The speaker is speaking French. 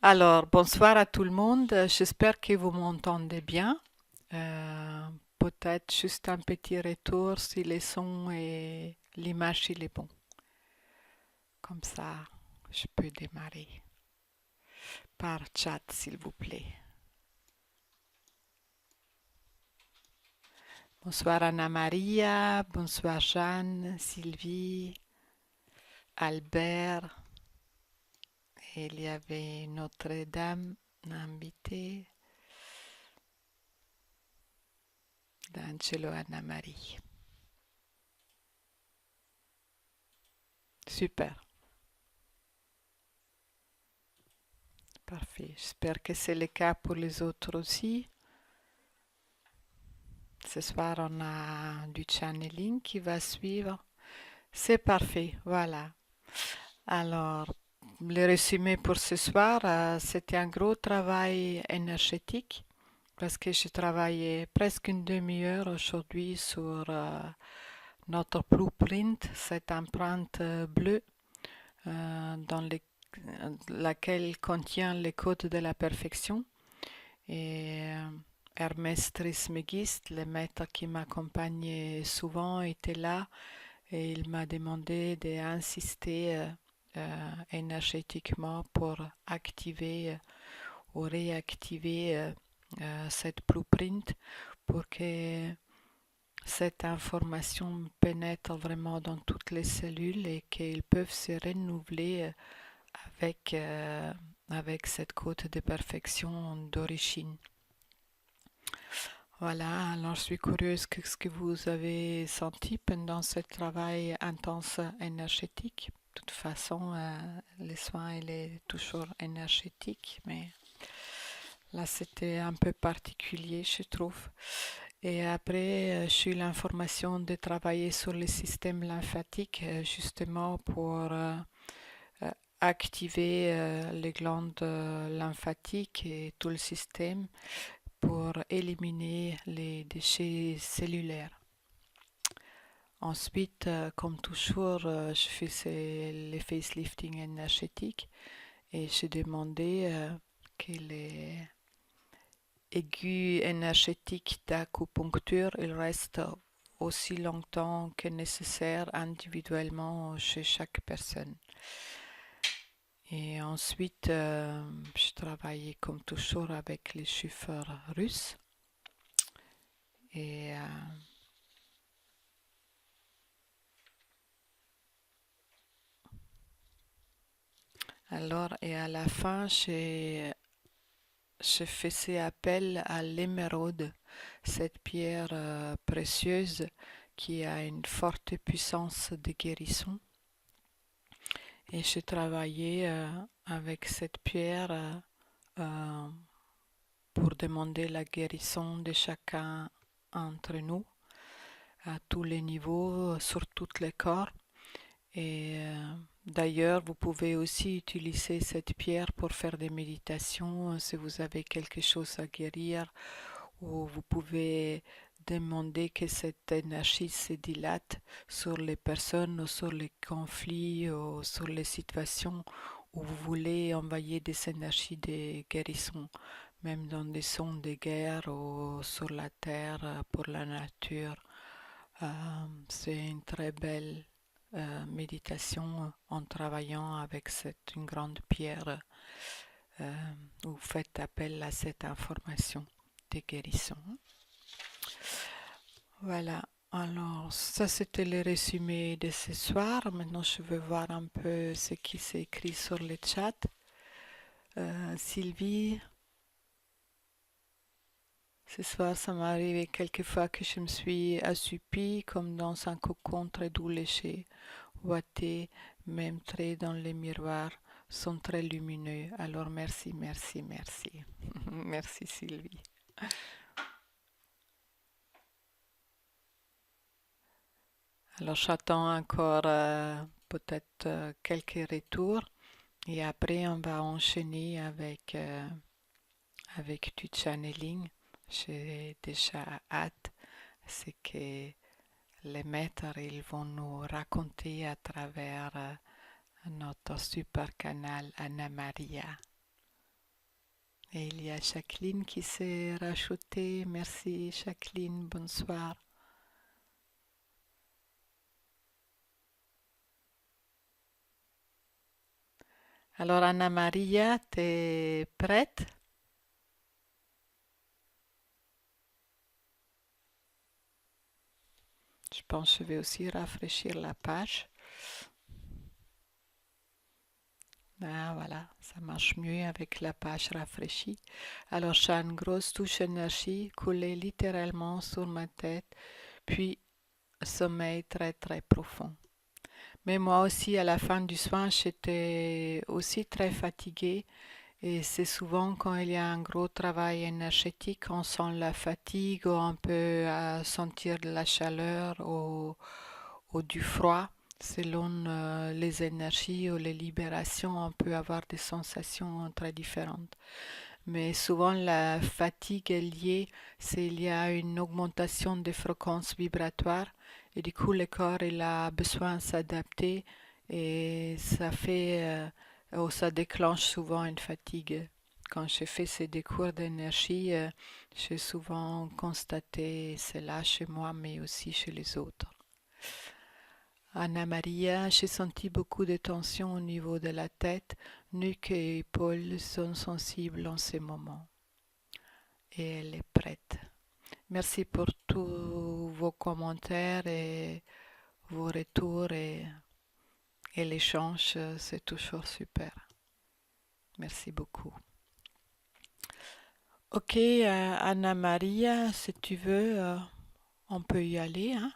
Alors, bonsoir à tout le monde. J'espère que vous m'entendez bien. Peut-être juste un petit retour si les sons et l'image il est bon. Comme ça, je peux démarrer par chat, s'il vous plaît. Bonsoir Anna Maria, bonsoir Jeanne, Sylvie, Albert. Et il y avait notre dame invitée, d'Angelo Anna Marie. Super, parfait. J'espère que c'est le cas pour les autres aussi. Ce soir, on a du channeling qui va suivre. C'est parfait, voilà. Alors, le résumé pour ce soir, c'était un gros travail énergétique parce que j'ai travaillé presque une demi-heure aujourd'hui sur notre blueprint, cette empreinte bleue dans laquelle contient les codes de la perfection. Et Hermès Trismégiste, le maître qui m'accompagne souvent, était là et il m'a demandé d'insister énergétiquement pour activer ou réactiver cette blueprint pour que cette information pénètre vraiment dans toutes les cellules et qu'ils peuvent se renouveler avec, avec cette cote de perfection d'origine. Voilà, alors je suis curieuse de ce que vous avez senti pendant ce travail intense énergétique. De toute façon, les soins, il est toujours énergétique, mais là, c'était un peu particulier, je trouve. Et après, j'ai eu l'information de travailler sur le système lymphatique, justement pour euh, activer les glandes lymphatiques et tout le système pour éliminer les déchets cellulaires. Ensuite, comme toujours, je faisais les facelifting énergétiques et j'ai demandé que les aigus énergétiques d'acupuncture ils restent aussi longtemps que nécessaire individuellement chez chaque personne. Et ensuite, je travaillais comme toujours avec les chiffres russes. Et alors, et à la fin, je faisais appel à l'émeraude, cette pierre précieuse qui a une forte puissance de guérison. Et je travaillais avec cette pierre euh, pour demander la guérison de chacun entre nous, à tous les niveaux, sur tous les corps. Et d'ailleurs, vous pouvez aussi utiliser cette pierre pour faire des méditations si vous avez quelque chose à guérir, ou vous pouvez demander que cette énergie se dilate sur les personnes ou sur les conflits ou sur les situations où vous voulez envoyer des énergies de guérison, même dans des zones de guerre ou sur la terre pour la nature. C'est une très belle méditation en travaillant avec une grande pierre où vous faites appel à cette information de guérison. Voilà, alors ça c'était le résumé de ce soir. Maintenant je veux voir un peu ce qui s'est écrit sur le chat. Sylvie, ce soir ça m'est arrivé quelquefois que je me suis assoupie comme dans un cocon très doux léché. Ouaté, même traits dans les miroirs sont très lumineux. Alors merci, merci, merci. Merci Sylvie. Alors j'attends encore peut-être quelques retours et après on va enchaîner avec du channeling. J'ai déjà hâte. C'est que les maîtres ils vont nous raconter à travers notre super canal Anna Maria. Et il y a Jacqueline qui s'est rajoutée. Merci Jacqueline, bonsoir. Alors Anna Maria, t'es prête? Je pense que je vais aussi rafraîchir la page. Ah voilà, ça marche mieux avec la page rafraîchie. Alors j'ai une grosse touche énergie coulée littéralement sur ma tête, puis sommeil très très profond. Mais moi aussi, à la fin du soin, j'étais aussi très fatiguée. Et c'est souvent quand il y a un gros travail énergétique, on sent la fatigue ou on peut sentir de la chaleur ou du froid. Selon les énergies ou les libérations, on peut avoir des sensations très différentes. Mais souvent, la fatigue est liée, c'est il y a une augmentation des fréquences vibratoires et du coup, le corps il a besoin de s'adapter et ça fait ou ça déclenche souvent une fatigue. Quand j'ai fait ces décours d'énergie, j'ai souvent constaté cela chez moi, mais aussi chez les autres. Anna Maria, j'ai senti beaucoup de tension au niveau de la tête, nuque et épaules sont sensibles en ces moments. Et elle est prête. Merci pour tous vos commentaires et vos retours et l'échange, c'est toujours super. Merci beaucoup. Ok, Anna Maria, si tu veux, on peut y aller, hein?